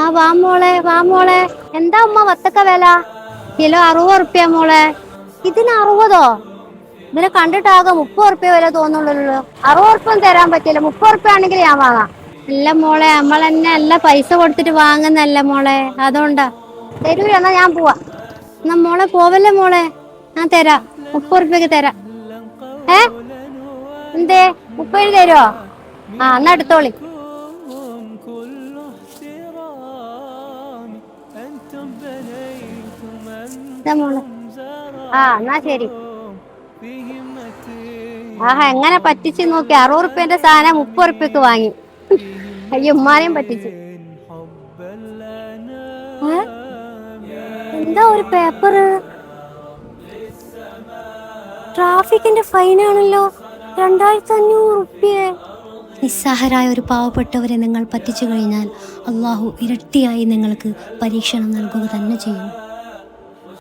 ആ വാ മോളെ, വാ മോളെ. എന്താ ഉമ്മ വത്തക്ക വില? കിലോ 60 മോളെ. ഇതിന് 60? ഇതിനെ കണ്ടിട്ടാകെ 30 വില തോന്നുള്ളൂ. 60 തരാൻ പറ്റില്ല. 30 ആണെങ്കിൽ ഞാൻ വാങ്ങാം. ഇല്ല മോളെ, നമ്മൾ തന്നെ എല്ലാ പൈസ കൊടുത്തിട്ട് വാങ്ങുന്നല്ല മോളെ, അതുകൊണ്ടാ. തരൂല, എന്നാ ഞാൻ പോവാ. എന്നാ മോളെ പോവല്ലേ മോളെ, ഞാൻ തരാം. 30 തരാം. ഏ എന്തേ 30 തരുമോ? ആ എന്നാ എടുത്തോളി. മോളെ ആ എന്നാ ശരി. ആഹാ എങ്ങനെ പറ്റിച്ച് നോക്കി. 60 സാധനം 30 വാങ്ങി. അയ്യോ ഉമ്മാനെയും പറ്റിച്ചു. എന്താ ഒരു പേപ്പറ്? ട്രാഫിക്കിന്റെ ഫൈനാണല്ലോ, 2500 നിസ്സഹായരായ ഒരു പാവപ്പെട്ടവരെ നിങ്ങൾ പറ്റിച്ചു കഴിഞ്ഞാൽ അള്ളാഹു ഇരട്ടിയായി നിങ്ങൾക്ക് പരീക്ഷണം നൽകുക തന്നെ ചെയ്യും.